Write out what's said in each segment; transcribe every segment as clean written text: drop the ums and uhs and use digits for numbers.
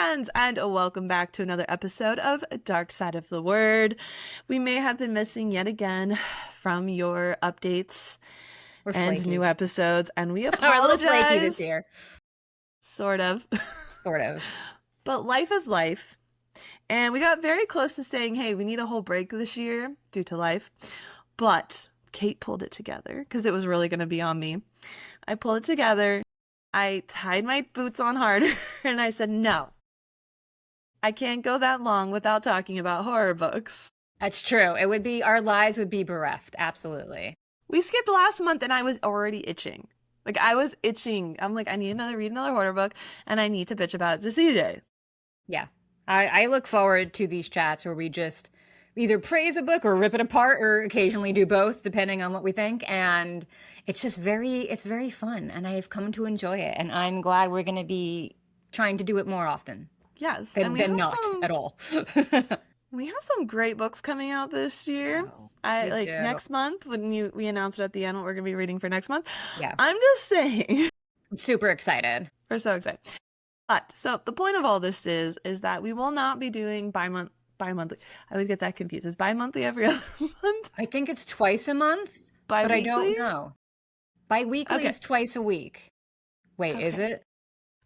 friends, and welcome back to another episode of Dark Side of the Word. We may have been missing yet again from your updates and new episodes, and we apologize. We're a little flaky this year. Sort of. Sort of. But life is life. And we got very close to saying, hey, we need a whole break this year due to life. But Kait pulled it together because it was really going to be on me. I pulled it together. I tied my boots on harder and I said, no, I can't go that long without talking about horror books. That's true. It would be, our lives would be bereft. Absolutely. We skipped last month and I was already itching. Like, I was itching. I'm like, I need to read another horror book and I need to bitch about it to CJ. Yeah. I look forward to these chats where we just either praise a book or rip it apart or occasionally do both, depending on what we think. And it's just it's very fun. And I've come to enjoy it. And I'm glad we're going to be trying to do it more often. Yes. Than not at all. We have some great books coming out this year. Next month, when we announced it at the end what we're going to be reading for next month. Yeah. I'm just saying. I'm super excited. We're so excited. But so the point of all this is that we will not be doing bi-monthly. I always get that confused. Is bi-monthly every other month? I think it's twice a month, but I don't know. Bi-weekly is twice a week. Wait, is it?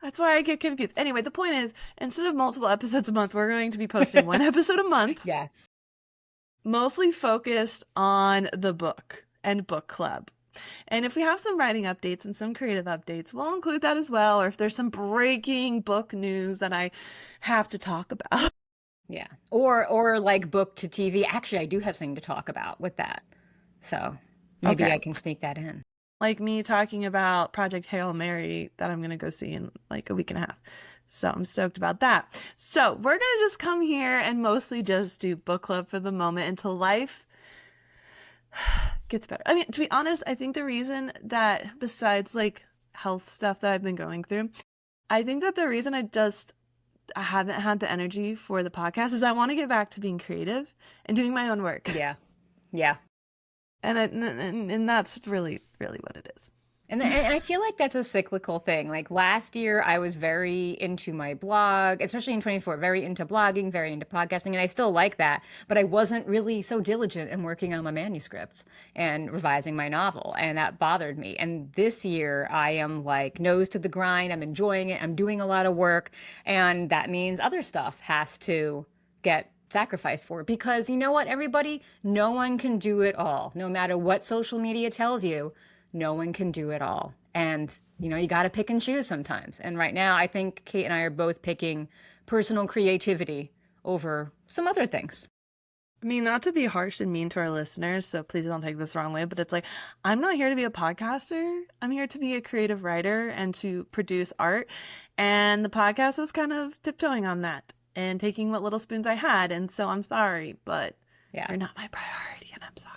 That's why I get confused. Anyway, the point is, instead of multiple episodes a month, we're going to be posting one episode a month. Yes. Mostly focused on the book and book club. And if we have some writing updates and some creative updates, we'll include that as well. Or if there's some breaking book news that I have to talk about. Yeah. Or like book to TV. Actually, I do have something to talk about with that. So maybe I can sneak that in. Like me talking about Project Hail Mary that I'm going to go see in like a week and a half. So I'm stoked about that. So we're going to just come here and mostly just do book club for the moment until life gets better. I mean, to be honest, I think the reason that besides like health stuff that I've been going through, I think that the reason I haven't had the energy for the podcast is I want to get back to being creative and doing my own work. Yeah. Yeah. And that's really, really what it is. And I feel like that's a cyclical thing. Like last year, I was very into my blog, especially in 24, very into blogging, very into podcasting, and I still like that. But I wasn't really so diligent in working on my manuscripts and revising my novel, and that bothered me. And this year, I am like nose to the grind. I'm enjoying it. I'm doing a lot of work, and that means other stuff has to get sacrificed for. Because you know what, everybody? No one can do it all. No matter what social media tells you, no one can do it all. And, you got to pick and choose sometimes. And right now, I think Kait and I are both picking personal creativity over some other things. I mean, not to be harsh and mean to our listeners, so please don't take this the wrong way, but it's like, I'm not here to be a podcaster. I'm here to be a creative writer and to produce art. And the podcast is kind of tiptoeing on that and taking what little spoons I had. And so I'm sorry, but you're not my priority, and I'm sorry.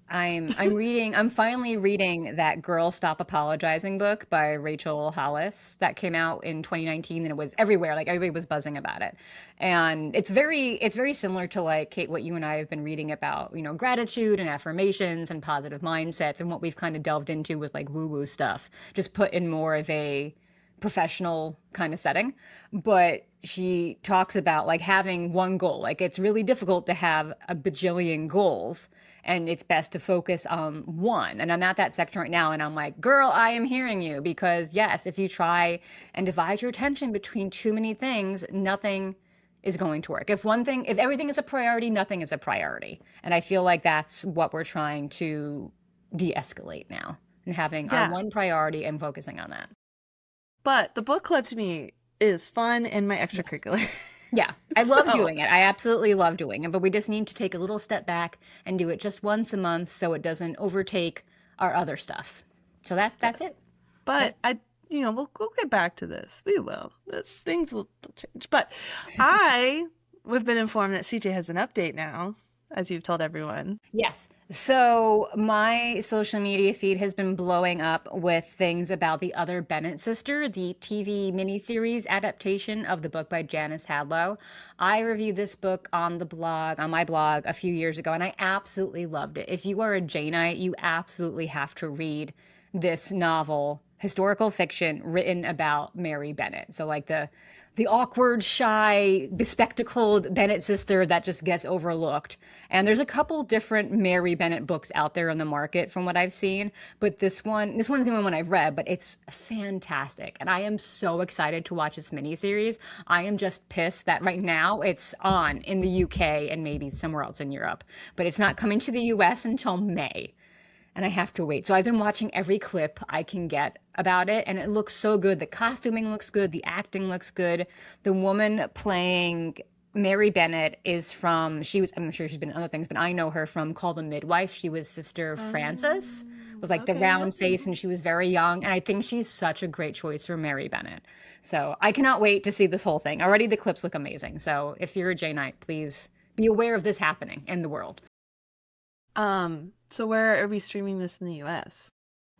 I'm finally reading that Girl Stop Apologizing book by Rachel Hollis that came out in 2019, and it was everywhere. Like everybody was buzzing about it. And it's very similar to like Kait, what you and I have been reading about, gratitude and affirmations and positive mindsets and what we've kind of delved into with like woo-woo stuff, just put in more of a professional kind of setting. But she talks about like having one goal. Like it's really difficult to have a bajillion goals, and it's best to focus on one. And I'm at that section right now, and I'm like, girl, I am hearing you. Because yes, if you try and divide your attention between too many things, nothing is going to work. If everything is a priority, nothing is a priority. And I feel like that's what we're trying to de-escalate now, and having our one priority and focusing on that. But the book club to me is fun and my extracurricular. Yes. Yeah, I love doing it. I absolutely love doing it. But we just need to take a little step back and do it just once a month so it doesn't overtake our other stuff. So that's it. But we'll get back to this. We will. Things will change. But we've been informed that CJ has an update now, as you've told everyone. Yes. So my social media feed has been blowing up with things about The Other Bennett Sister, the TV miniseries adaptation of the book by Janice Hadlow. I reviewed this book on my blog a few years ago, and I absolutely loved it. If you are a Janeite, you absolutely have to read this novel, historical fiction written about Mary Bennett. So like the the awkward, shy, bespectacled Bennett sister that just gets overlooked. And there's a couple different Mary Bennett books out there on the market from what I've seen, but this one's the only one I've read, but it's fantastic. And I am so excited to watch this miniseries. I am just pissed that right now it's on in the UK and maybe somewhere else in Europe, but it's not coming to the US until May. And I have to wait. So I've been watching every clip I can get about it, and it looks so good. The costuming looks good. The acting looks good. The woman playing Mary Bennett is from, I'm sure she's been in other things, but I know her from Call the Midwife. She was Sister Frances with like the round face, and she was very young. And I think she's such a great choice for Mary Bennett. So I cannot wait to see this whole thing. Already the clips look amazing. So if you're a J Knight, please be aware of this happening in the world. So where are we streaming this in the US?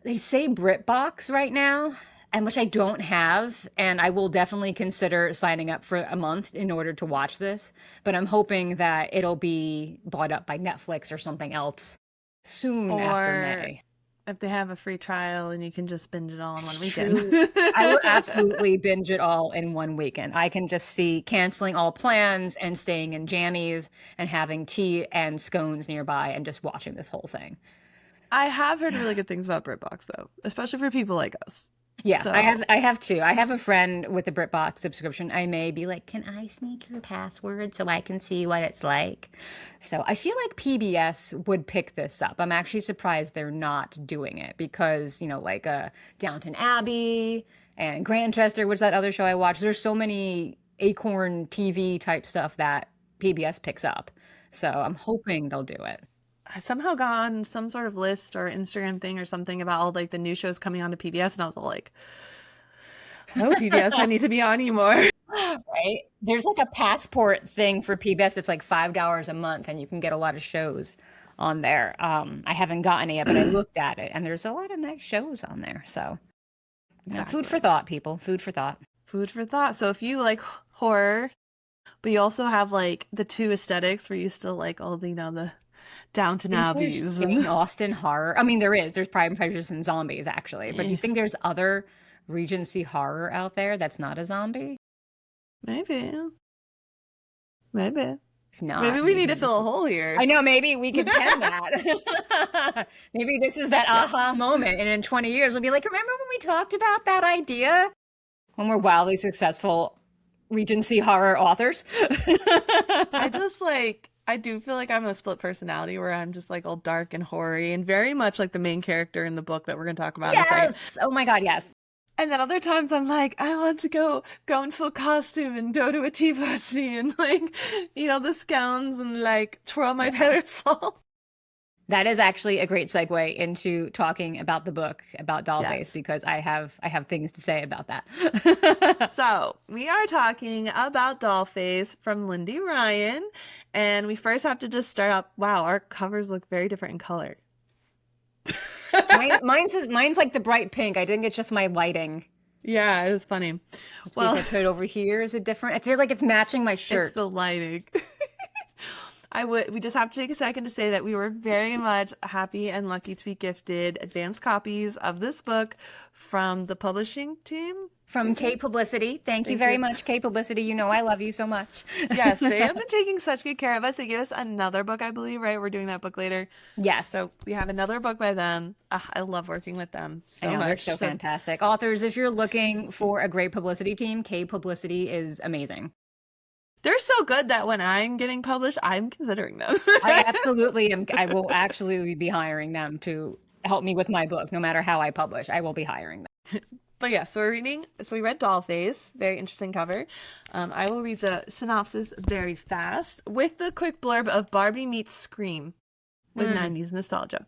They say BritBox right now, and which I don't have, and I will definitely consider signing up for a month in order to watch this, but I'm hoping that it'll be bought up by Netflix or something else soon after May. If they have a free trial and you can just binge it all in one weekend. I would absolutely binge it all in one weekend. I can just see canceling all plans and staying in jammies and having tea and scones nearby and just watching this whole thing. I have heard really good things about BritBox though, especially for people like us. Yeah, so. I have too. I have a friend with a BritBox subscription. I may be like, can I sneak your password so I can see what it's like? So I feel like PBS would pick this up. I'm actually surprised they're not doing it because, like Downton Abbey and Grantchester, which is that other show I watched. There's so many Acorn TV type stuff that PBS picks up. So I'm hoping they'll do it. I somehow got on some sort of list or Instagram thing or something about all like the new shows coming on to PBS, and I was all like, "Oh, PBS, I need to be on you more." Right? There's like a passport thing for PBS. It's like $5 a month, and you can get a lot of shows on there. I haven't gotten it yet, but I looked at it, and there's a lot of nice shows on there. So, Food for thought, people. Food for thought. Food for thought. So if you like horror, but you also have like the two aesthetics where you still like all the the Downton Abbeys and Austen horror. I mean, there's Pride and Prejudice and zombies actually, but do you think there's other Regency horror out there that's not a zombie? Maybe. If not, maybe we need to fill a hole here. I know, maybe we could pen that. Maybe this is that aha moment, and in 20 years we'll be like, remember when we talked about that idea? When we're wildly successful Regency horror authors. I do feel like I'm a split personality where I'm just like all dark and hoary and very much like the main character in the book that we're going to talk about. Yes! Oh my God, yes. And then other times I'm like, I want to go in full costume and go to a tea party and like, the scones and like twirl my parasol. That is actually a great segue into talking about the book, about DollFace, because I have things to say about that. So we are talking about DollFace from Lindy Ryan. And we first have to just start up. Wow, our covers look very different in color. Mine's like the bright pink. I think it's just my lighting. Yeah, it's funny. Well, if I put it over here, is it different? I feel like it's matching my shirt. It's the lighting. We just have to take a second to say that we were very much happy and lucky to be gifted advanced copies of this book from the publishing team. From Kait Publicity. Thank you very much, Kait Publicity. I love you so much. Yes, they have been taking such good care of us. They gave us another book, I believe, right? We're doing that book later. Yes. So we have another book by them. I love working with them so much. They're so fantastic. Authors, if you're looking for a great publicity team, Kait Publicity is amazing. They're so good that when I'm getting published, I'm considering them. I absolutely am. I will actually be hiring them to help me with my book. No matter how I publish, I will be hiring them. But yeah, so we read DollFace, very interesting cover. I will read the synopsis very fast with the quick blurb of Barbie meets Scream with 90s nostalgia.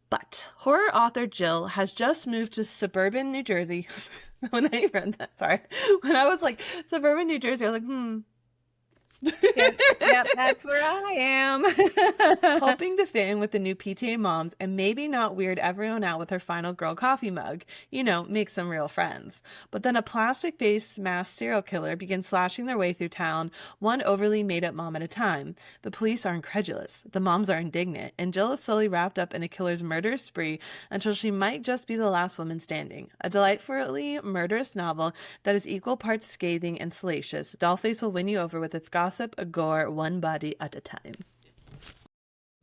But horror author Jill has just moved to suburban New Jersey. When I read that, when I was like, suburban New Jersey, I was like, Yep, that's where I am. Hoping to fit in with the new PTA moms and maybe not weird everyone out with her final girl coffee mug. You know, make some real friends. But then a plastic face masked serial killer begins slashing their way through town, one overly made up mom at a time. The police are incredulous, the moms are indignant, and Jill is slowly wrapped up in a killer's murderous spree until she might just be the last woman standing. A delightfully murderous novel that is equal parts scathing and salacious. DollFace will win you over with its gossip, gore, one body at a time.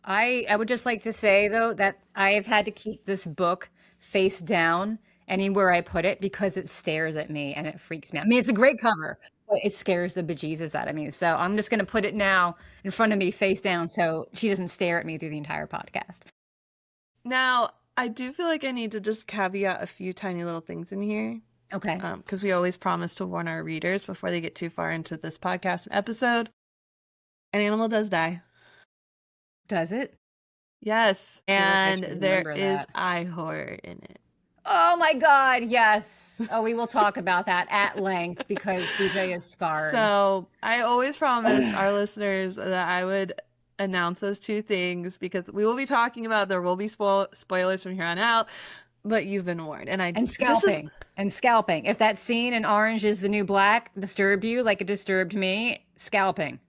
I would just like to say, though, that I have had to keep this book face down anywhere I put it because it stares at me and it freaks me out. I mean, it's a great cover, but it scares the bejesus out of me. So I'm just going to put it now in front of me face down so she doesn't stare at me through the entire podcast. Now, I do feel like I need to just caveat a few tiny little things in here. Okay. Because we always promise to warn our readers before they get too far into this podcast and episode. An animal does die. Does it? Yes. I feel like I And should there remember is that. eye horror in it. Oh my God, yes. Oh, we will talk about that at length because CJ is scarred. So I always promised our listeners that I would announce those two things because we will be talking about, there will be spoilers from here on out, but you've been warned. And scalping. And scalping. If that scene in Orange is the New Black disturbed you like it disturbed me, scalping.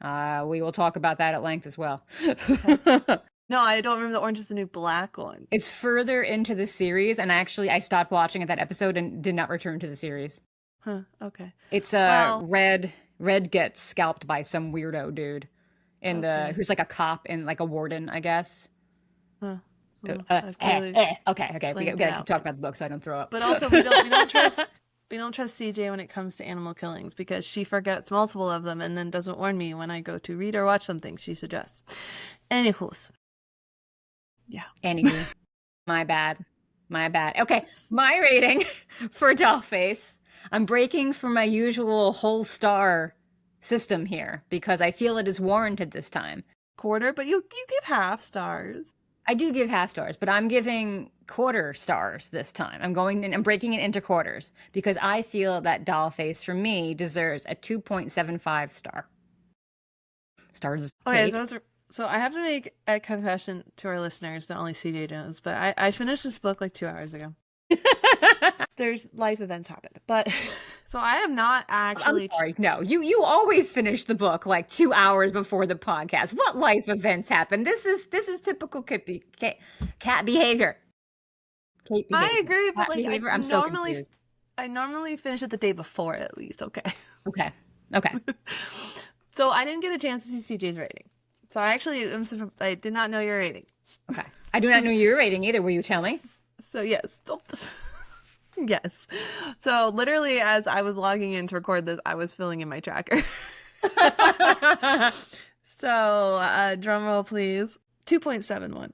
We will talk about that at length as well. No, I don't remember the Orange is the New Black one. It's further into the series, and I stopped watching at that episode and did not return to the series. Huh, okay. It's Red gets scalped by some weirdo dude who's like a cop and like a warden, I guess. Huh. Well, Okay. We gotta keep talking about the book so I don't throw up. But also, we don't trust CJ when it comes to animal killings because she forgets multiple of them and then doesn't warn me when I go to read or watch something she suggests. Anywho's. Yeah. Anywho, my bad. Okay, my rating for DollFace. I'm breaking from my usual whole star system here because I feel it is warranted this time. Quarter, but you give half stars. I do give half stars, but I'm giving quarter stars this time. I'm breaking it into quarters because I feel that DollFace for me deserves a 2.75 star. Stars. Okay, so I have to make a confession to our listeners that only CJ knows, but I finished this book like 2 hours ago. There's life events happened, but so I have not actually. I'm sorry, no, you always finish the book like 2 hours before the podcast. What life events happened? This is typical cat behavior. I agree, but like I'm so confused. I normally finish it the day before at least. Okay. So I didn't get a chance to see CJ's rating. So I did not know your rating. Okay. I do not know your rating either. Will you tell me? So yes. Yes. So literally as I was logging in to record this, I was filling in my tracker. So drum roll please. 2.71.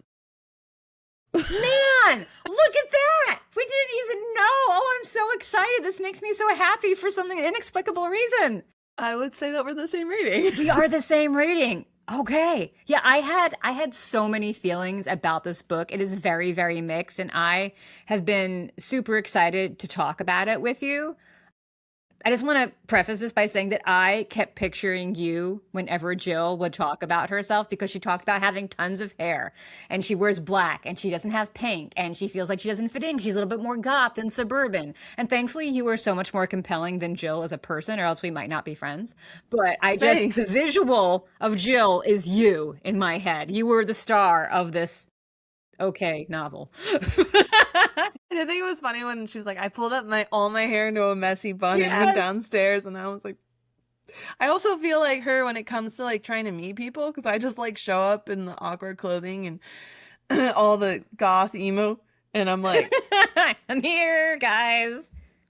Man, look at that. We didn't even know. Oh, I'm so excited. This makes me so happy for some inexplicable reason. I would say that we're the same rating. We are the same rating. Okay. Yeah, I had so many feelings about this book. It is very, very mixed, and I have been super excited to talk about it with you. I just want to preface this by saying that I kept picturing you whenever Jill would talk about herself because she talked about having tons of hair and she wears black and she doesn't have pink and she feels like she doesn't fit in. She's a little bit more goth than suburban. And thankfully you were so much more compelling than Jill as a person or else we might not be friends. But the visual of Jill is you in my head. You were the star of this novel. And I think it was funny when she was like, I pulled up all my hair into a messy bun and went downstairs, and I was like, I also feel like her when it comes to like trying to meet people because I just like show up in the awkward clothing and all the goth emo, and I'm like, I'm here, guys.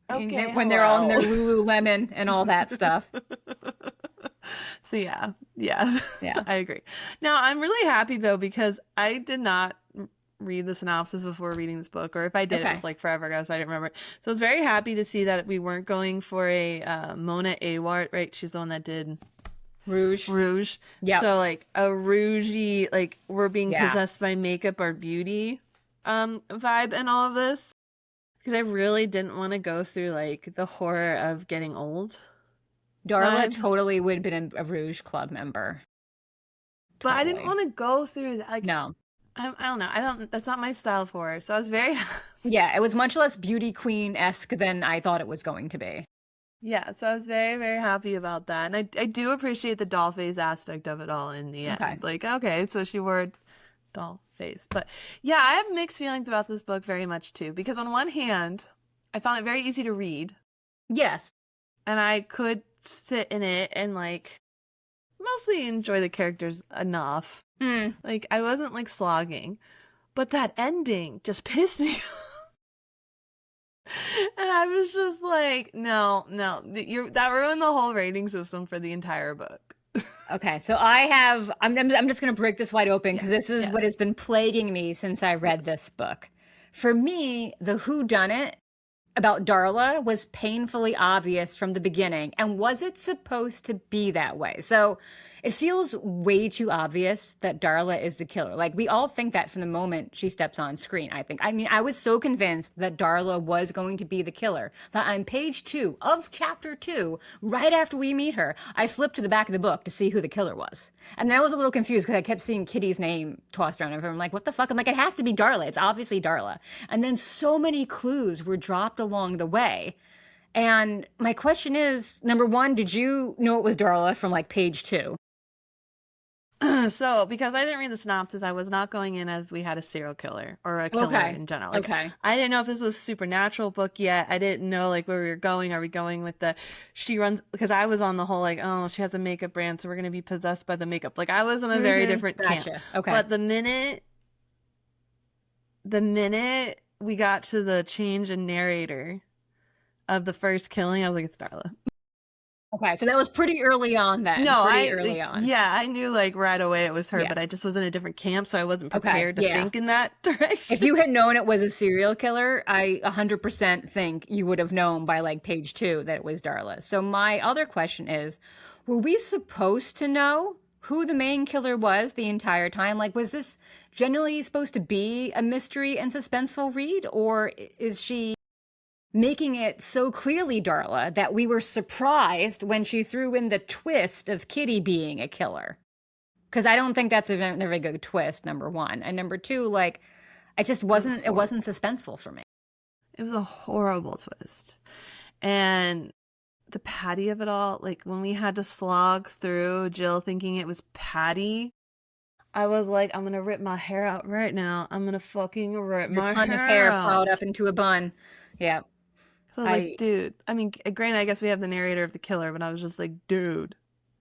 Okay, when they're all in their Lululemon and all that stuff. So yeah, I agree. Now I'm really happy though because I did not read the synopsis before reading this book, or if I did, it was like forever ago, so I didn't remember it. So I was very happy to see that we weren't going for a Mona Awart, right? She's the one that did Rouge. Yeah. So like a rougey, like we're being possessed by makeup or beauty vibe and all of this. Because I really didn't want to go through like the horror of getting old. Darla totally would have been a Rouge Club member. But I didn't want to go through that. Like, no. I don't know. That's not my style of horror. So I was very Yeah, it was much less beauty queen-esque than I thought it was going to be. Yeah, so I was very, very happy about that. And I do appreciate the DollFace aspect of it all in the end. Like, okay, so she wore DollFace. But yeah, I have mixed feelings about this book very much too. Because on one hand, I found it very easy to read. Yes. And I could sit in it and like mostly enjoy the characters enough. Like, I wasn't like slogging. But that ending just pissed me off. And I was just like, no, that ruined the whole rating system for the entire book. Okay, so I'm just going to break this wide open because this is what has been plaguing me since I read this book. For me, the whodunit about Darla was painfully obvious from the beginning. And was it supposed to be that way? So it feels way too obvious that Darla is the killer. Like, we all think that from the moment she steps on screen, I think. I mean, I was so convinced that Darla was going to be the killer that on page 2 of chapter 2, right after we meet her, I flipped to the back of the book to see who the killer was. And then I was a little confused because I kept seeing Kitty's name tossed around. I'm like, what the fuck? I'm like, it has to be Darla. It's obviously Darla. And then so many clues were dropped along the way. And my question is, number one, did you know it was Darla from like page 2? So, because I didn't read the synopsis, I was not going in as we had a serial killer or a killer in general. Like, I didn't know if this was a supernatural book yet. I didn't know like where we were going. Are we going with she runs? Because I was on the whole like, oh, she has a makeup brand, so we're gonna be possessed by the makeup. Like, I was in a very different camp. Okay. But the minute we got to the change in narrator of the first killing, I was like, it's Darla. Okay, so that was pretty early on then. No, early on. Yeah, I knew like right away it was her, but I just was in a different camp, so I wasn't prepared to think in that direction. If you had known it was a serial killer, I 100% think you would have known by like page 2 that it was Darla. So my other question is, were we supposed to know who the main killer was the entire time? Like, was this generally supposed to be a mystery and suspenseful read, or is she making it so clearly Darla that we were surprised when she threw in the twist of Kitty being a killer? Because I don't think that's a very good twist, number one. And number two, like, it wasn't suspenseful for me. It was a horrible twist. And the Patty of it all, like when we had to slog through Jill thinking it was Patty, I was like, I'm going to rip my hair out right now. I'm going to fucking rip my hair out. A ton of hair plowed up into a bun. Yeah. So like, dude, I mean, granted, I guess we have the narrator of the killer, but I was just like, dude.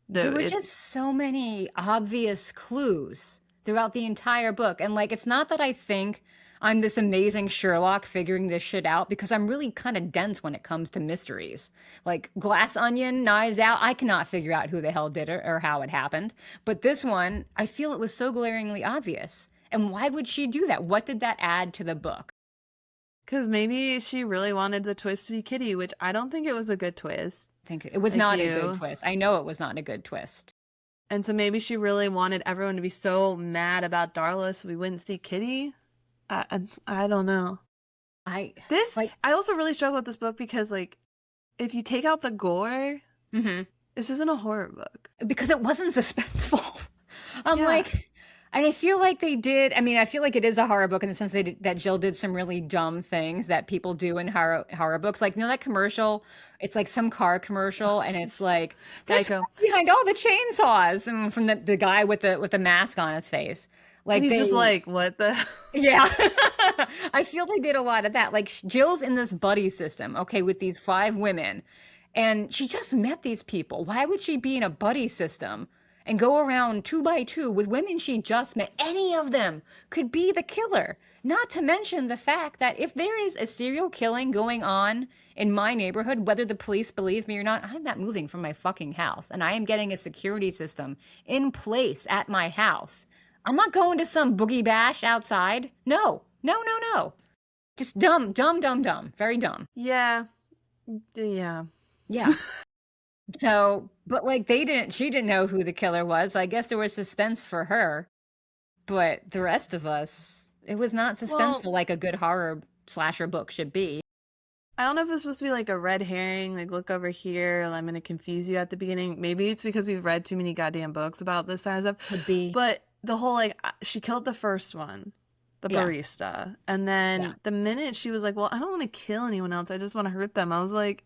There were just so many obvious clues throughout the entire book. And like, it's not that I think I'm this amazing Sherlock figuring this shit out, because I'm really kind of dense when it comes to mysteries. Like Glass Onion, Knives Out, I cannot figure out who the hell did it or how it happened. But this one, I feel it was so glaringly obvious. And why would she do that? What did that add to the book? Because maybe she really wanted the twist to be Kitty, which I don't think it was a good twist. I think it was not a good twist. I know it was not a good twist. And so maybe she really wanted everyone to be so mad about Darla so we wouldn't see Kitty. I don't know. I also really struggle with this book because, like, if you take out the gore, this isn't a horror book. Because it wasn't suspenseful. Like... And I feel like they did. I mean, I feel like it is a horror book in the sense that Jill did some really dumb things that people do in horror books. Like, you know that commercial? It's like some car commercial, and it's like that's behind all the chainsaws, and from the guy with the mask on his face. Like, and he's just like, what the? Yeah, I feel they did a lot of that. Like, Jill's in this buddy system, okay, with these 5 women, and she just met these people. Why would she be in a buddy system and go around 2 by 2 with women she just met? Any of them could be the killer. Not to mention the fact that if there is a serial killing going on in my neighborhood, whether the police believe me or not, I'm not moving from my fucking house. And I am getting a security system in place at my house. I'm not going to some boogie bash outside. No. Just dumb. Very dumb. Yeah. So, but like she didn't know who the killer was. So I guess there was suspense for her, but the rest of us, it was not suspenseful like a good horror slasher book should be. I don't know if it's supposed to be like a red herring, like look over here, I'm going to confuse you at the beginning. Maybe it's because we've read too many goddamn books about this kind of stuff. Could be. But the whole like she killed the first one, the Yeah. barista, and then Yeah. the minute she was like, "Well, I don't want to kill anyone else. I just want to hurt them." I was like,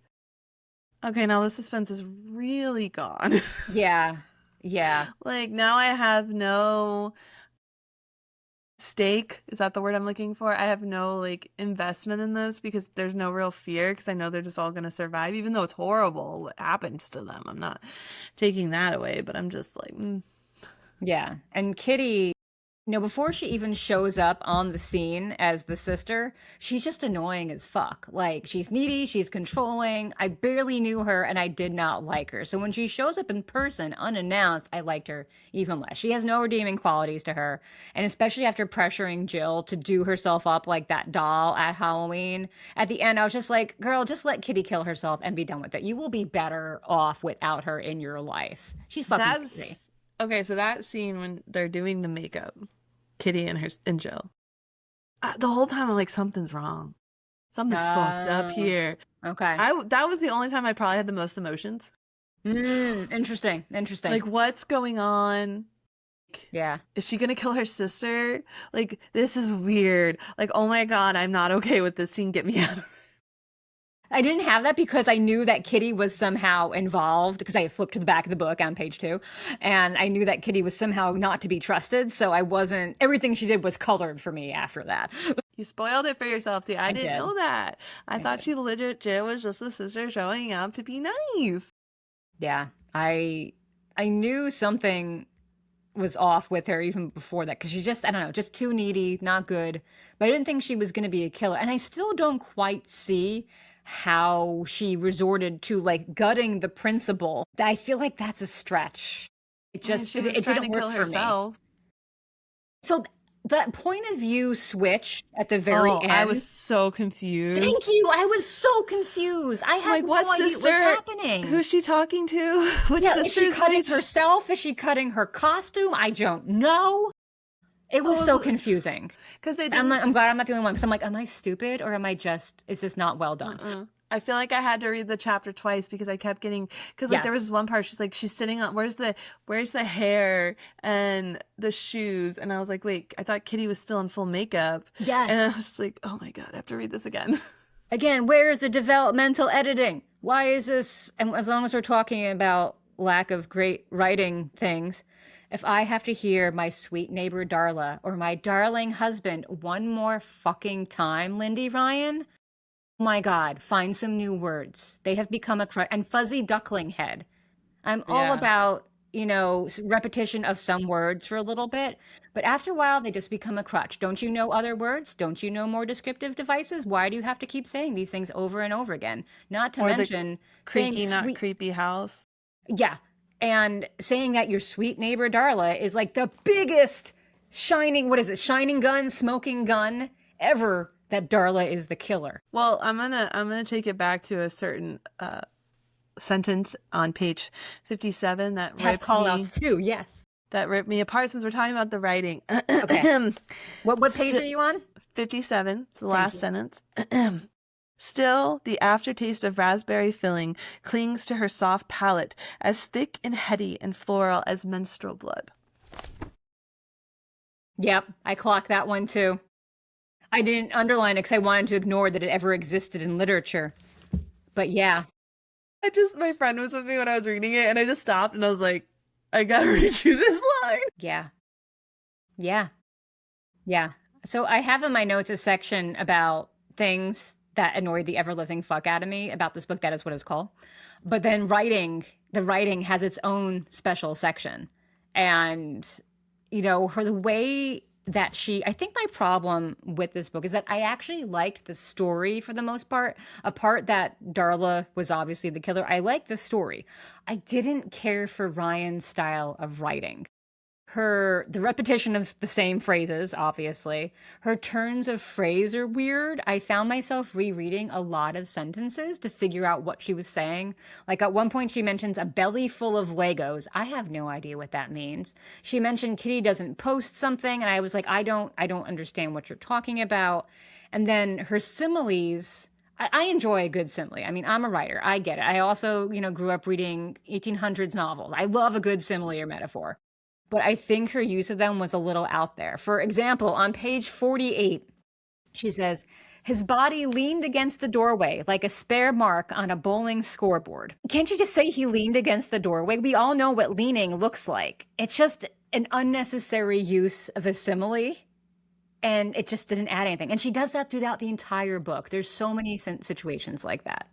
"Okay, now the suspense is really gone." Yeah. Yeah. Like now I have no stake. Is that the word I'm looking for? I have no like investment in this because there's no real fear because I know they're just all going to survive, even though it's horrible what happens to them. I'm not taking that away, but I'm just like, Yeah. And Kitty, before she even shows up on the scene as the sister, she's just annoying as fuck. Like, she's needy, she's controlling. I barely knew her and I did not like her. So when she shows up in person, unannounced, I liked her even less. She has no redeeming qualities to her. And especially after pressuring Jill to do herself up like that doll at Halloween, at the end, I was just like, girl, just let Kitty kill herself and be done with it. You will be better off without her in your life. She's fucking crazy. Okay, so that scene when they're doing the makeup, Kitty and Jill, the whole time I'm like, something's wrong. Something's fucked up here. Okay. That was the only time I probably had the most emotions. Interesting. Like, what's going on? Yeah. Is she gonna kill her sister? Like, this is weird. Like, oh my god, I'm not okay with this scene. Get me out of it. I didn't have that because I knew that Kitty was somehow involved because I flipped to the back of the book on page 2 and I knew that Kitty was somehow not to be trusted. So everything she did was colored for me after that. You spoiled it for yourself. See, I didn't know that. I thought she legit Jill was just the sister showing up to be nice. Yeah. I knew something was off with her even before that because she just, I don't know, just too needy, not good. But I didn't think she was going to be a killer. And I still don't quite see how she resorted to like gutting the principal. I feel like that's a stretch. It just it didn't work for me. So that point of view switch at the very end. I was so confused. Thank you. I was so confused. I had no idea what was happening. Who's she talking to? Which sister is she cutting herself? Is she cutting her costume? I don't know. It was so confusing. Because I'm glad I'm not the only one. Because I'm like, am I stupid or is this not well done? I feel like I had to read the chapter twice because I kept getting there was one part she's sitting on where's the hair and the shoes, and I was like, wait, I thought Kitty was still in full makeup. Yes. And I was like, oh my god, I have to read this again. Again, where's the developmental editing? Why is this? And as long as we're talking about lack of great writing things, if I have to hear my sweet neighbor Darla or my darling husband one more fucking time, Lindy Ryan, oh my God, find some new words. They have become and fuzzy duckling head. I'm all about, repetition of some words for a little bit, but after a while they just become a crutch. Don't you know other words? Don't you know more descriptive devices? Why do you have to keep saying these things over and over again? Not to mention creaky, not creepy house. Yeah. And saying that your sweet neighbor Darla is like the biggest shining gun, smoking gun ever, that Darla is the killer. Well, I'm gonna take it back to a certain sentence on page 57 that ripped call-outs too, yes. That ripped me apart since we're talking about the writing. Okay. What page are you on? 57. It's the last sentence. Still, the aftertaste of raspberry filling clings to her soft palate, as thick and heady and floral as menstrual blood. Yep, I clocked that one too. I didn't underline it because I wanted to ignore that it ever existed in literature. But yeah. My friend was with me when I was reading it, and I just stopped and I was like, I gotta read you this line. Yeah. So I have in my notes a section about things that annoyed the ever-living fuck out of me about this book. That is what it's called. But then the writing has its own special section. And, the way that I think my problem with this book is that I actually liked the story for the most part. A part that Darla was obviously the killer. I liked the story. I didn't care for Ryan's style of writing. The repetition of the same phrases, obviously. Her turns of phrase are weird. I found myself rereading a lot of sentences to figure out what she was saying. Like at one point she mentions a belly full of Legos. I have no idea what that means. She mentioned Kitty doesn't post something, and I was like, I don't understand what you're talking about. And then her similes, I enjoy a good simile. I mean, I'm a writer. I get it. I also, grew up reading 1800s novels. I love a good simile or metaphor. But I think her use of them was a little out there. For example, on page 48, she says, his body leaned against the doorway like a spare mark on a bowling scoreboard. Can't you just say he leaned against the doorway? We all know what leaning looks like. It's just an unnecessary use of a simile, and it just didn't add anything. And she does that throughout the entire book. There's so many situations like that.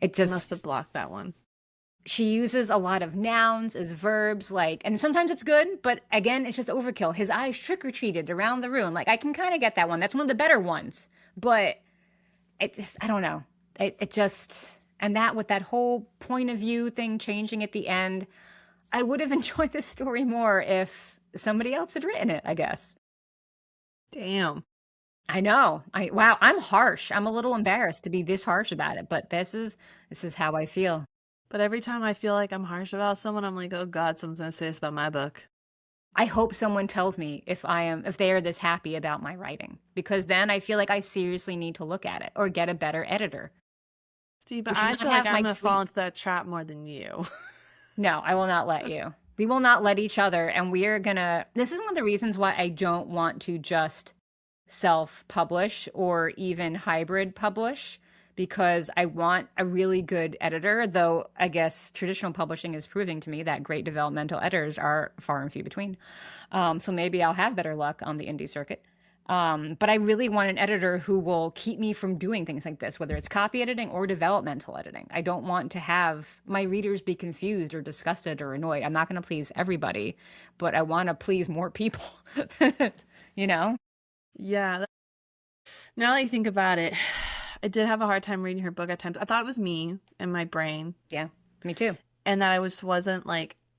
It just must have blocked that one. She uses a lot of nouns as verbs, and sometimes it's good, but again, it's just overkill. His eyes trick-or-treated around the room. I can kind of get that one. That's one of the better ones. But I don't know. And that with that whole point of view thing changing at the end, I would have enjoyed this story more if somebody else had written it, I guess. Damn. I know. Wow, I'm harsh. I'm a little embarrassed to be this harsh about it, but this is how I feel. But every time I feel like I'm harsh about someone, I'm like, oh God, someone's going to say this about my book. I hope someone tells me if they are this happy about my writing, because then I feel like I seriously need to look at it or get a better editor. See, but I feel like I'm going to fall into that trap more than you. No, I will not let you. We will not let each other. And this is one of the reasons why I don't want to just self-publish or even hybrid publish, because I want a really good editor, though I guess traditional publishing is proving to me that great developmental editors are far and few between. So maybe I'll have better luck on the indie circuit. But I really want an editor who will keep me from doing things like this, whether it's copy editing or developmental editing. I don't want to have my readers be confused or disgusted or annoyed. I'm not going to please everybody, but I want to please more people, Yeah. Now that you think about it, I did have a hard time reading her book at times. I thought it was me and my brain. Yeah, me too. And that I wasn't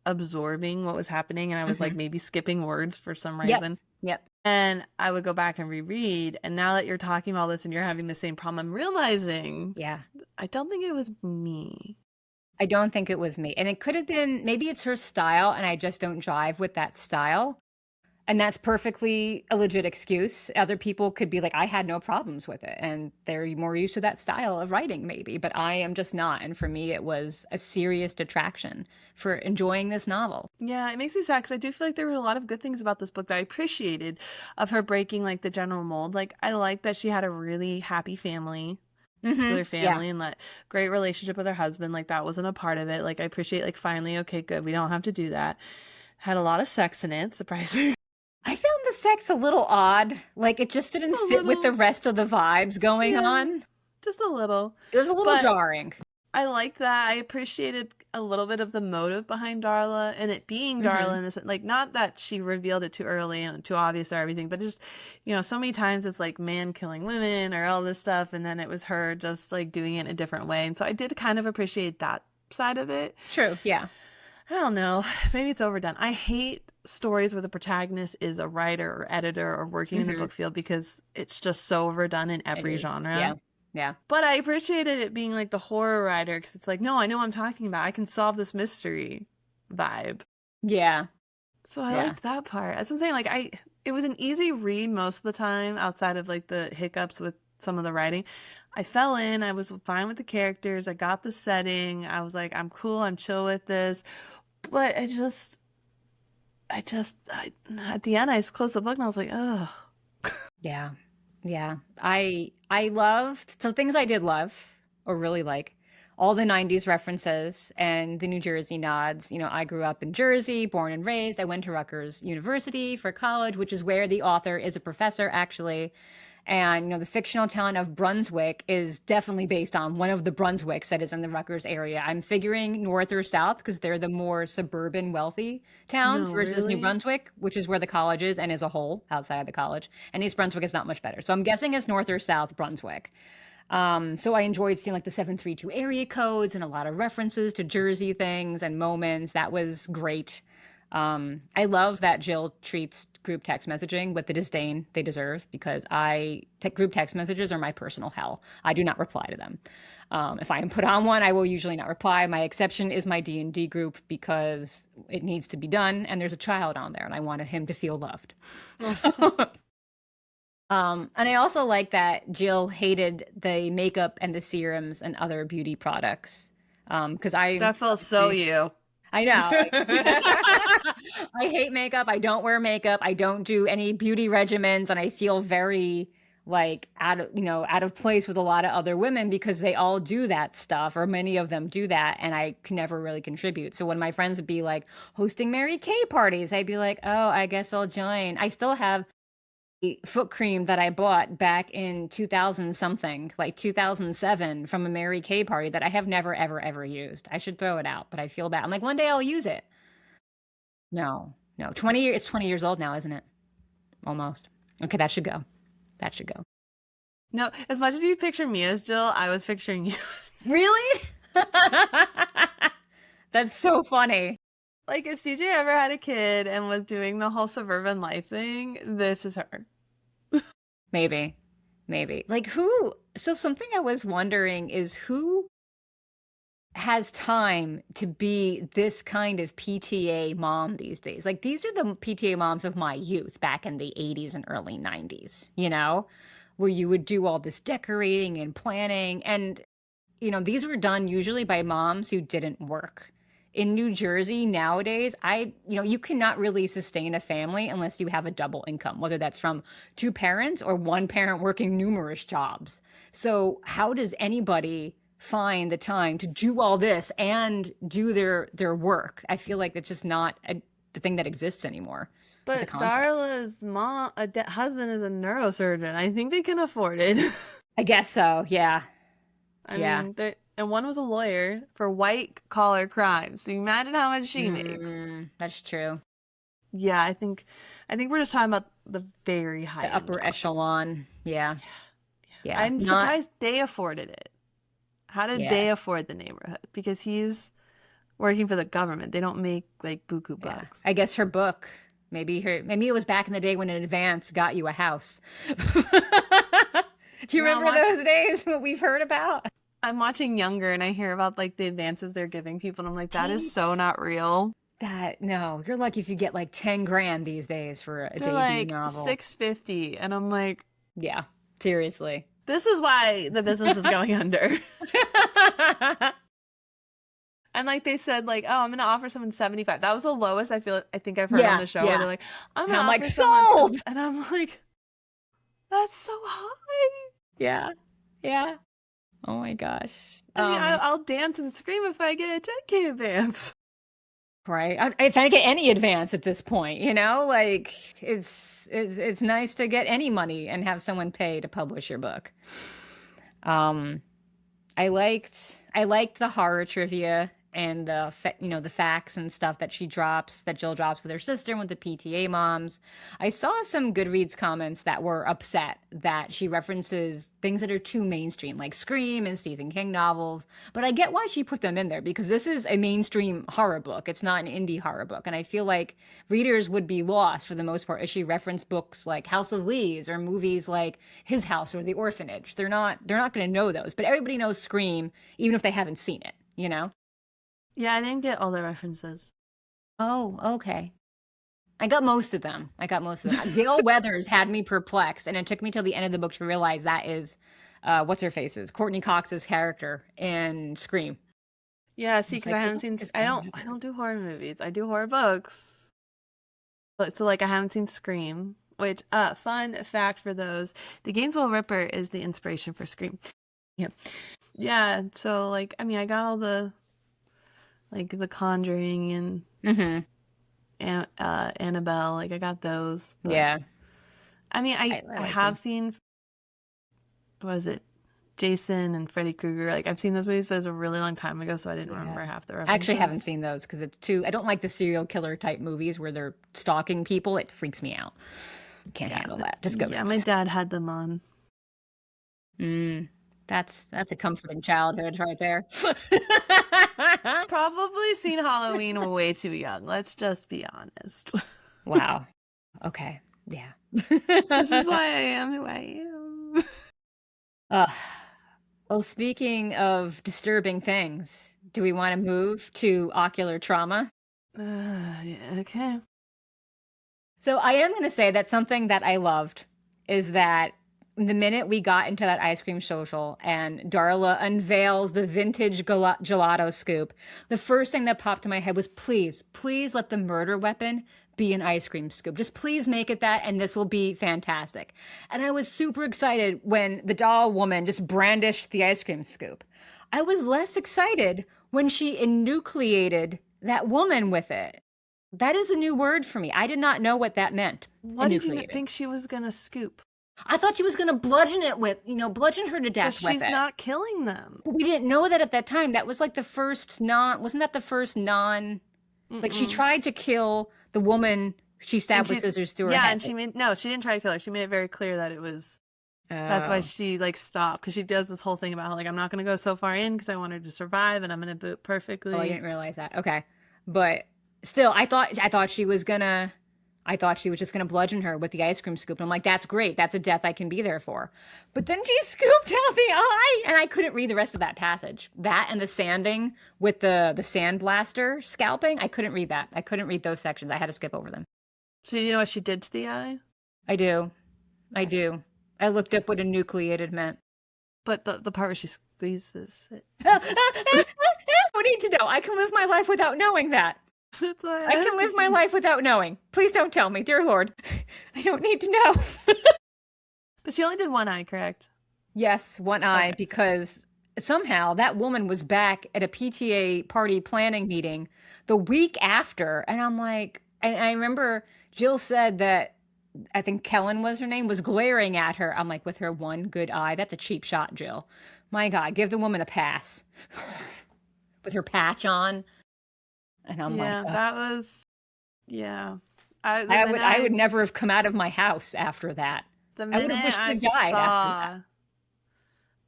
absorbing what was happening, and I was maybe skipping words for some reason. Yep. And I would go back and reread. And now that you're talking about all this and you're having the same problem, I'm realizing, I don't think it was me. I don't think it was me. And it could have been, maybe it's her style and I just don't jive with that style. And that's perfectly a legit excuse. Other people could be like, I had no problems with it. And they're more used to that style of writing, maybe. But I am just not. And for me, it was a serious detraction for enjoying this novel. Yeah, it makes me sad because I do feel like there were a lot of good things about this book that I appreciated, of her breaking the general mold. I like that she had a really happy family. With her family and that great relationship with her husband. That wasn't a part of it. I appreciate finally, okay, good. We don't have to do that. Had a lot of sex in it, surprising. I found the sex a little odd. It just didn't fit with the rest of the vibes going on. Just a little. It was a little jarring. I like that. I appreciated a little bit of the motive behind Darla, and it being Darla in this, not that she revealed it too early and too obvious or everything, but just, so many times it's man killing women or all this stuff, and then it was her just doing it in a different way. And so I did kind of appreciate that side of it. True. Yeah. I don't know. Maybe it's overdone. I hate stories where the protagonist is a writer or editor or working in the book field, because it's just so overdone in every genre. Yeah. Yeah. But I appreciated it being the horror writer, because it's no, I know what I'm talking about. I can solve this mystery vibe. Yeah. So I liked that part. That's what I'm saying. It was an easy read most of the time, outside of the hiccups with some of the writing. I fell in. I was fine with the characters. I got the setting. I was I'm cool. I'm chill with this. But I at the end, I just closed the book and I was ugh. Yeah. Yeah. I loved, so things I did love or really all the 90s references and the New Jersey nods. I grew up in Jersey, born and raised. I went to Rutgers University for college, which is where the author is a professor, actually. And, the fictional town of Brunswick is definitely based on one of the Brunswicks that is in the Rutgers area. I'm figuring north or south, because they're the more suburban, wealthy towns versus New Brunswick, which is where the college is and is a whole outside of the college. And East Brunswick is not much better. So I'm guessing it's north or south Brunswick. So I enjoyed seeing the 732 area codes and a lot of references to Jersey things and moments. That was great. I love that Jill treats group text messaging with the disdain they deserve, because group text messages are my personal hell. I do not reply to them. If I am put on one, I will usually not reply. My exception is my D&D group, because it needs to be done, and there's a child on there, and I want him to feel loved. And I also like that Jill hated the makeup and the serums and other beauty products. Because That feels so you. I know. Like, I hate makeup. I don't wear makeup. I don't do any beauty regimens, and I feel very like out of place with a lot of other women because they all do that stuff, or many of them do that, and I can never really contribute. So when my friends would be like hosting Mary Kay parties, I'd be like, oh, I guess I'll join. I still have foot cream that I bought back in 2000 something, like 2007 from a Mary Kay party that I have never, ever, ever used. I should throw it out, but I feel bad. I'm like, one day I'll use it. No, no, 20 years, it's 20 years old now, isn't it? Almost. Okay, that should go. That should go. No, as much as you picture me as Jill, I was picturing you. Really? That's so funny. Like, if CJ ever had a kid and was doing the whole suburban life thing, this is her. Maybe. Maybe. Like who? So something I was wondering is who has time to be this kind of PTA mom these days? Like these are the PTA moms of my youth back in the 80s and early 90s, where you would do all this decorating and planning. And, these were done usually by moms who didn't work. In New Jersey nowadays, you cannot really sustain a family unless you have a double income, whether that's from two parents or one parent working numerous jobs. So how does anybody find the time to do all this and do their work? I feel like it's just not the thing that exists anymore. But Darla's husband is a neurosurgeon. I think they can afford it. I guess so, yeah. I mean, and one was a lawyer for white collar crimes. So you imagine how much she makes. That's true. Yeah, I think we're just talking about the very high the upper jobs. Echelon. Yeah. I'm surprised they afforded it. How did they afford the neighborhood? Because he's working for the government. They don't make like buku bucks. I guess her book, maybe it was back in the day when an advance got you a house. Do you remember those days, what we've heard about? I'm watching Younger and I hear about like the advances they're giving people and I'm like, that is so not real. No, you're lucky if you get like 10 grand these days for a debut like novel. $650 and I'm like, yeah, seriously. This is why the business is going under. And like they said, like, oh, I'm gonna offer someone 75. That was the lowest I think I've heard on the show. Where they're like, I'm gonna offer sold, and I'm like, that's so high. Yeah. Oh my gosh. I mean, I'll dance and scream if I get a 10K advance. Right. If I get any advance at this point, like it's nice to get any money and have someone pay to publish your book. I liked the horror trivia and the facts and stuff that Jill drops with her sister and with the PTA moms. I saw some Goodreads comments that were upset that she references things that are too mainstream, like Scream and Stephen King novels. But I get why she put them in there because this is a mainstream horror book. It's not an indie horror book. And I feel like readers would be lost for the most part if she referenced books like House of Leaves or movies like His House or The Orphanage. They're not going to know those, but everybody knows Scream, even if they haven't seen it, Yeah, I didn't get all the references. Oh, okay. I got most of them. Gail Weathers had me perplexed, and it took me till the end of the book to realize that is, what's her face's Courtney Cox's character in Scream. Yeah, see, because I haven't seen. I don't do horror movies. I do horror books. But so, like, I haven't seen Scream. Which, fun fact for those: the Gainesville Ripper is the inspiration for Scream. Yeah. So, like, I mean, I got all the. Like The Conjuring and Annabelle, like I got those. Yeah. I mean, I have seen, was it Jason and Freddy Krueger? Like I've seen those movies, but it was a really long time ago, so I didn't remember half the references. I actually haven't seen those because I don't like the serial killer type movies where they're stalking people. It freaks me out. Can't handle that. Just ghosts. Yeah, my dad had them on. That's a comforting childhood right there. Probably seen Halloween way too young. Let's just be honest. Wow. Okay. Yeah. This is why I am who I am. Well, speaking of disturbing things, do we want to move to ocular trauma? Yeah, okay. So I am going to say that something that I loved is that the minute we got into that ice cream social and Darla unveils the vintage gelato scoop, the first thing that popped in my head was, please, please let the murder weapon be an ice cream scoop. Just please make it that, and this will be fantastic. And I was super excited when the doll woman just brandished the ice cream scoop. I was less excited when she enucleated that woman with it. That is a new word for me. I did not know what that meant. What did you think she was going to scoop? I thought she was going to bludgeon her to death with it. She's not killing them. We didn't know that at that time. That was like the first wasn't that the first like she tried to kill the woman she stabbed with scissors through her head. Yeah, and she didn't try to kill her. She made it very clear that it was, that's why she like stopped. Because she does this whole thing about how, like, I'm not going to go so far in because I want her to survive and I'm going to boot perfectly. Oh, I didn't realize that. Okay. But still, I thought she was just gonna bludgeon her with the ice cream scoop. And I'm like, that's great. That's a death I can be there for. But then she scooped out the eye, and I couldn't read the rest of that passage. That and the sanding with the sandblaster scalping, I couldn't read that. I couldn't read those sections. I had to skip over them. So you know what she did to the eye? I do. I looked up what enucleated meant. But the part where she squeezes it. I don't need to know. I can live my life without knowing that. That's why I can live my life without knowing. Please don't tell me, dear Lord. I don't need to know. But she only did one eye, correct? Yes, one eye, because somehow that woman was back at a PTA party planning meeting the week after. And I'm like, and I remember Jill said that, I think Kellen was her name, was glaring at her. I'm like, with her one good eye, that's a cheap shot, Jill. My God, give the woman a pass. With her patch on. And I'm like, that was, I would never have come out of my house after that. The minute I saw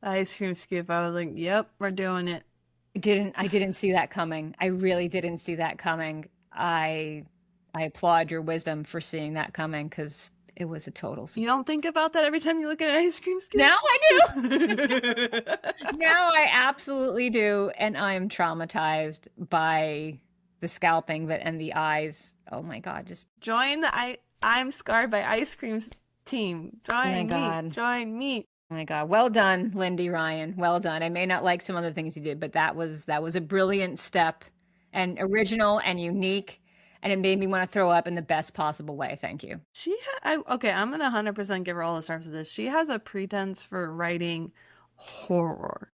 the ice cream scoop, I was like, yep, we're doing it. I didn't see that coming. I really didn't see that coming. I applaud your wisdom for seeing that coming, because it was a total surprise. You don't think about that every time you look at an ice cream scoop? Now I do. Now I absolutely do. And I am traumatized by the scalping and the eyes. Oh my God. Just join the I'm scarred by ice creams team. Join me. Oh my God. Well done, Lindy Ryan. Well done. I may not like some other things you did, but that was a brilliant step, and original and unique. And it made me want to throw up in the best possible way. Thank you. I'm going to 100% give her all the stars for this. She has a pretense for writing horror,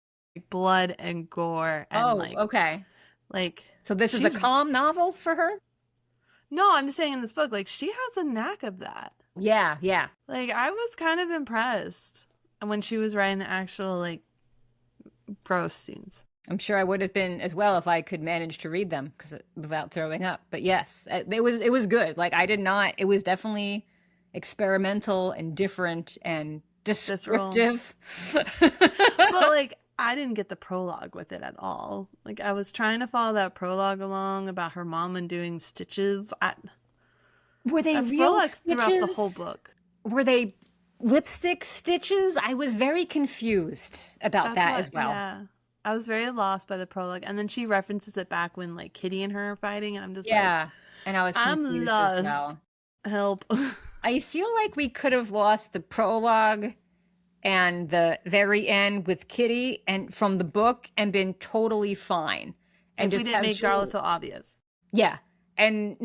blood and gore. And okay. Like, so this is a calm novel for her? No, I'm just saying in this book, like, she has a knack of that. Yeah. Like, I was kind of impressed when she was writing the actual, like, gross scenes. I'm sure I would have been as well if I could manage to read them without throwing up. But yes, it was good. Like, it was definitely experimental and different and descriptive. But like, I didn't get the prologue with it at all. Like, I was trying to follow that prologue along about her mom and doing stitches. Were they real stitches? Throughout the whole book. Were they lipstick stitches? I was very confused about that as well. Yeah. I was very lost by the prologue, and then she references it back when like Kitty and her are fighting, and I'm just and I was confused lost. As well. Help. I feel like we could have lost the prologue and the very end with Kitty and from the book and been totally fine. And if we didn't make Darla so obvious. Yeah. And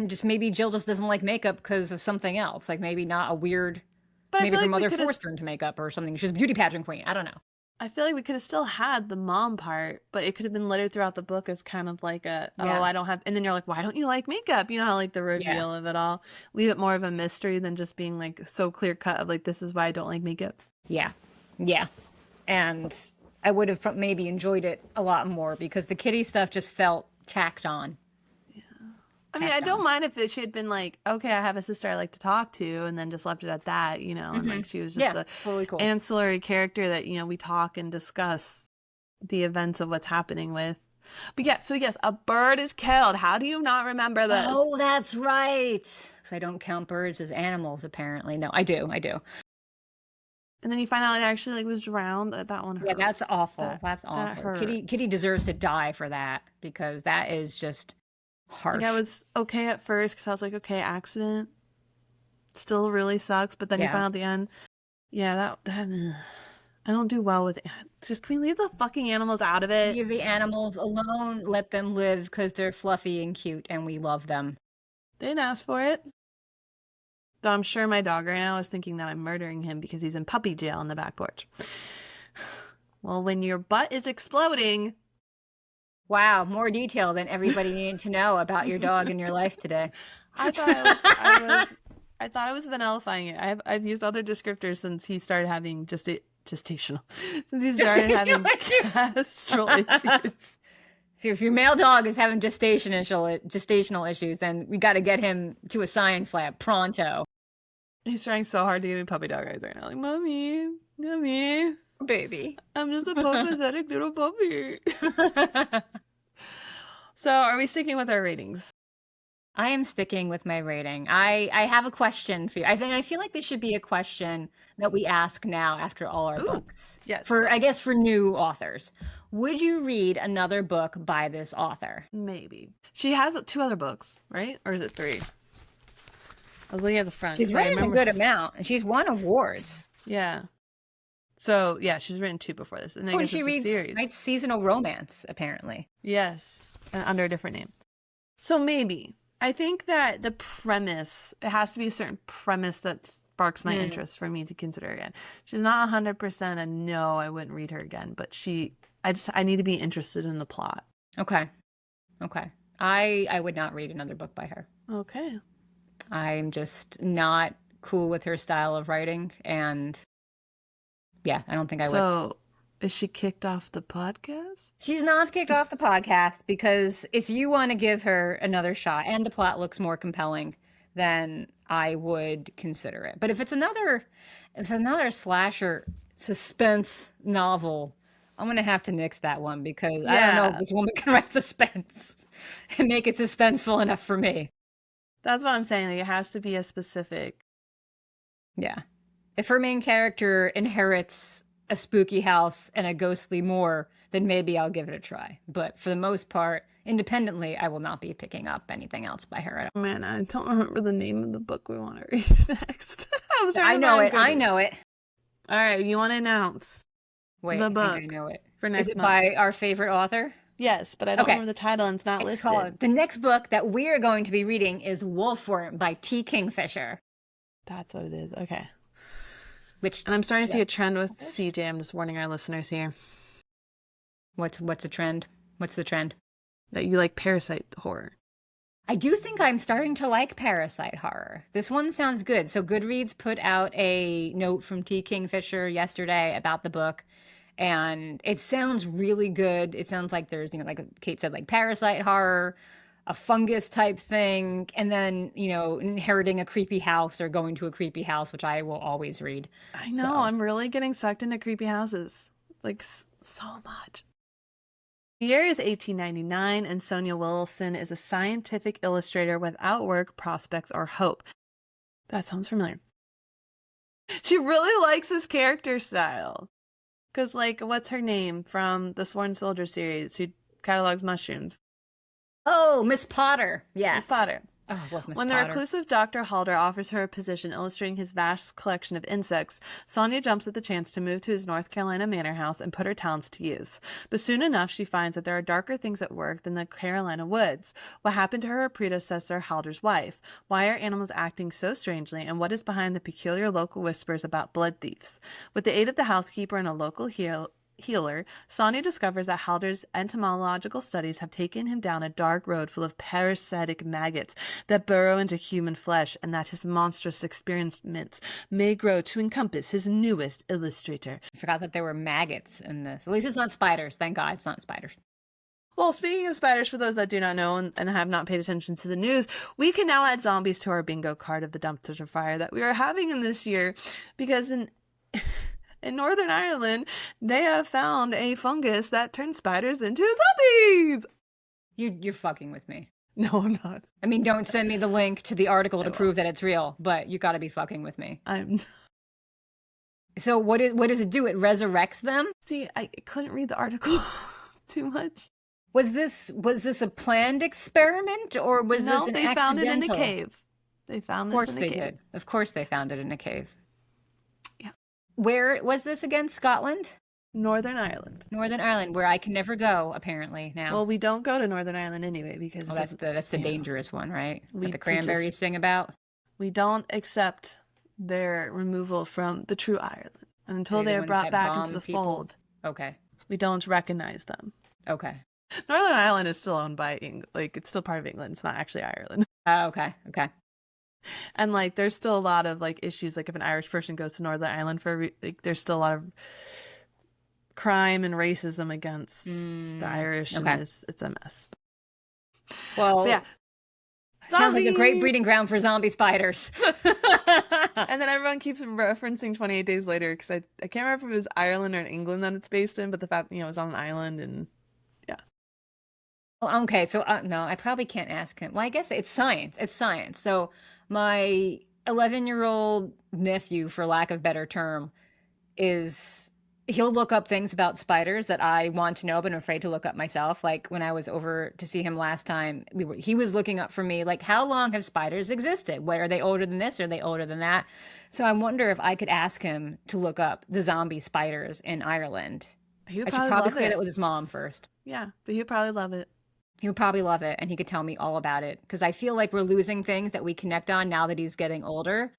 just maybe Jill just doesn't like makeup because of something else. Like maybe not a weird, but maybe her mother forced her into makeup or something. She's a beauty pageant queen. I don't know. I feel like we could have still had the mom part, but it could have been littered throughout the book as kind of like I don't have, and then you're like, why don't you like makeup? You know how like the reveal of it all, leave it more of a mystery than just being like so clear cut of like, this is why I don't like makeup. Yeah. And I would have maybe enjoyed it a lot more because the Kitty stuff just felt tacked on. I mean, I don't mind if she had been like, okay, I have a sister I like to talk to, and then just left it at that, you know, and like she was just a totally cool ancillary character that, you know, we talk and discuss the events of what's happening with. But yes, a bird is killed. How do you not remember this? Oh, that's right. Because I don't count birds as animals, apparently. No, I do. And then you find out it actually like was drowned. That one hurt. Yeah, that's awful. That's awful. That Kitty deserves to die for that because that is just harsh. Like I was okay at first because I was like, okay, accident. still really sucks, but then you Yeah. find out the end. Yeah, that I don't do well with just can we leave the fucking animals out of it? Leave the animals alone, let them live because they're fluffy and cute and we love them. They didn't ask for it. Though I'm sure my dog right now is thinking that I'm murdering him because he's in puppy jail on the back porch. Well, when your butt is exploding. Wow, more detail than everybody needed to know about your dog in your life today. I thought I was vanillifying it. I've used other descriptors since he started having gestational. Since he started having gastral issues. So if your male dog is having gestational issues, then we got to get him to a science lab pronto. He's trying so hard to give me puppy dog eyes right now. Like, mommy, Baby. I'm just a pathetic little puppy. So are we sticking with our ratings? I am sticking with my rating. I have a question for you. I feel like this should be a question that we ask now after all our books. Yes. I guess for new authors. Would you read another book by this author? Maybe. She has 2 other books, right? Or is it 3? I was looking at the front. She's written a good amount, and she's won awards. Yeah. So, yeah, she's written 2 before this. And I guess she writes seasonal romance, apparently. Yes. Under a different name. So maybe. I think that the premise, it has to be a certain premise that sparks my interest for me to consider again. She's not 100% a no, I wouldn't read her again, but I need to be interested in the plot. Okay. I would not read another book by her. Okay. I'm just not cool with her style of writing, and yeah, I don't think I would. So, is she kicked off the podcast? She's not kicked off the podcast because if you want to give her another shot and the plot looks more compelling, then I would consider it. But if it's another slasher suspense novel, I'm going to have to nix that one because I don't know if this woman can write suspense and make it suspenseful enough for me. That's what I'm saying. Like, it has to be a specific. Yeah. If her main character inherits a spooky house and a ghostly moor, then maybe I'll give it a try. But for the most part, independently, I will not be picking up anything else by her. Man, I don't remember the name of the book we want to read next. I know it. All right, you want to announce the book? I think I know it. For next Is it month. By our favorite author? Yes, but I don't remember the title and it's not listed. The next book that we are going to be reading is Wolfworm by T. Kingfisher. That's what it is. Okay. And I'm starting to see a trend with CJ. I'm just warning our listeners here. What's a trend? What's the trend? That you like parasite horror. I do think I'm starting to like parasite horror. This one sounds good. So Goodreads put out a note from T. Kingfisher yesterday about the book, and it sounds really good. It sounds like there's, like Kate said, like parasite horror, a fungus type thing, and then, inheriting a creepy house or going to a creepy house, which I will always read. I know. I'm really getting sucked into creepy houses. Like, so much. The year is 1899, and Sonia Wilson is a scientific illustrator without work, prospects, or hope. That sounds familiar. She really likes his character style. Because, what's her name from the Sworn Soldier series who catalogs mushrooms? Oh, Miss Potter. Yes. Miss Potter. Oh, I love Miss When the Potter. reclusive Dr. Halder offers her a position illustrating his vast collection of insects, Sonia jumps at the chance to move to his North Carolina manor house and put her talents to use. But soon enough, she finds that there are darker things at work than the Carolina woods. What happened to her predecessor, Halder's wife? Why are animals acting so strangely? And what is behind the peculiar local whispers about blood thieves? With the aid of the housekeeper and a local healer, Sonia discovers that Halder's entomological studies have taken him down a dark road full of parasitic maggots that burrow into human flesh, and that his monstrous experiments may grow to encompass his newest illustrator. I forgot that there were maggots in this. At least it's not spiders. Thank God it's not spiders. Well, speaking of spiders, for those that do not know and have not paid attention to the news, we can now add zombies to our bingo card of the dumpster fire that we are having in this year, because in Northern Ireland, they have found a fungus that turns spiders into zombies. You're fucking with me. No, I'm not. I mean, don't send me the link to the article to prove that it's real, but you got to be fucking with me. So what does it do? It resurrects them? See, I couldn't read the article too much. Was this a planned experiment, or was this an accidental? No, they found it in a cave. They found Of this course in a they cave. did. Of course they found it in a cave. Yeah. Where was this again? Scotland? Northern Ireland. Northern Ireland, where I can never go, apparently, now. Well, we don't go to Northern Ireland anyway because Oh, it doesn't, that's the you know, dangerous one, right? we That the just cranberries sing about. we don't accept their removal from the true Ireland. And until They're the they are ones brought that back into bomb the people. fold, Okay. we don't recognize them. Okay. Northern Ireland is still owned by England. Like, it's still part of England. It's not actually Ireland. Oh, okay. Okay. And like, there's still a lot of like issues. Like, if an Irish person goes to Northern Ireland like, there's still a lot of crime and racism against the Irish, okay. and it's a mess. Well, But yeah, sounds like a great zombie! breeding ground for zombie spiders. And then everyone keeps referencing 28 Days Later because I can't remember if it was Ireland or England that it's based in, but the fact, you know, it was on an island, and yeah. Well, okay, so no, I probably can't ask him. Well, I guess it's science. It's science. So my 11-year-old nephew, for lack of better term, he'll look up things about spiders that I want to know, but I'm afraid to look up myself. Like when I was over to see him last time, he was looking up for me, like, how long have spiders existed? What, are they older than this? Are they older than that? So I wonder if I could ask him to look up the zombie spiders in Ireland. I should probably clear that with his mom first. Yeah, but he'd probably love it. He would probably love it, and he could tell me all about it, because I feel like we're losing things that we connect on now that he's getting older.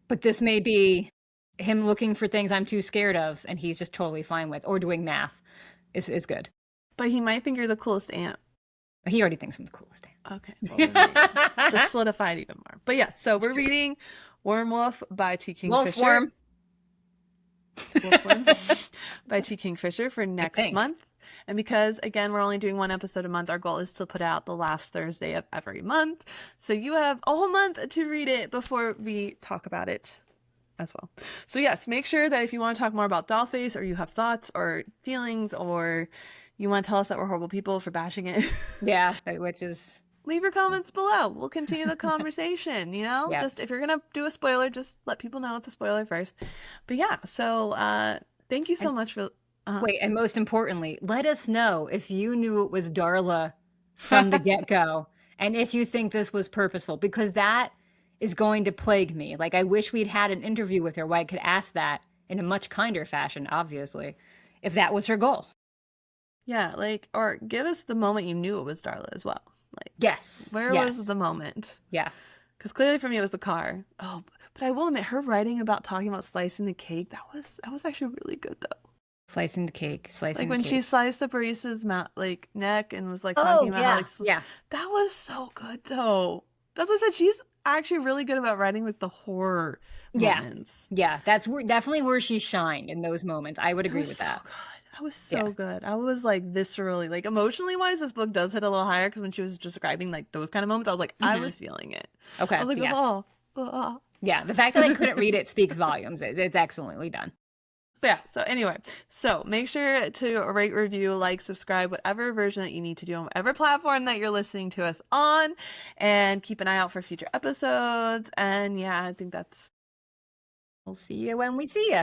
But this may be him looking for things I'm too scared of, and he's just totally fine with, or doing math is good. But he might think you're the coolest aunt. He already thinks I'm the coolest aunt. Okay. Well, then just solidified even more. But yeah, so we're reading Worm Wolf by T. Kingfisher. Wolfworm by T. Kingfisher for next month. And because, again, we're only doing one episode a month, our goal is to put out the last Thursday of every month. So you have a whole month to read it before we talk about it as well. So yes, make sure that if you want to talk more about DollFace, or you have thoughts or feelings, or you want to tell us that we're horrible people for bashing it. Yeah, which is... leave your comments below. We'll continue the conversation, you know? Yep. Just if you're going to do a spoiler, just let people know it's a spoiler first. But yeah, so thank you so much for... Wait, and most importantly, let us know if you knew it was Darla from the get-go, and if you think this was purposeful, because that is going to plague me. Like, I wish we'd had an interview with her where I could ask that in a much kinder fashion, obviously, if that was her goal. Yeah, like, or give us the moment you knew it was Darla as well. Like, yes. Where was the moment? Yeah. Because clearly for me it was the car. Oh, but I will admit, her writing about talking about slicing the cake, that was actually really good though. Slicing the cake, like when she sliced the barista's neck and was like talking about how, like, that was so good though. That's what I said. She's actually really good about writing like the horror moments. Yeah, that's definitely where she shined in those moments. I would agree with that. Good. That was so good. I was like viscerally, like emotionally wise, this book does hit a little higher because when she was describing like those kind of moments, I was like, I was feeling it. Okay. I was like, oh. Yeah, the fact that I couldn't read it speaks volumes. It's excellently done. But yeah, so anyway, so make sure to rate, review, like, subscribe, whatever version that you need to do on whatever platform that you're listening to us on, and keep an eye out for future episodes. And yeah, I think that's... We'll see you when we see you.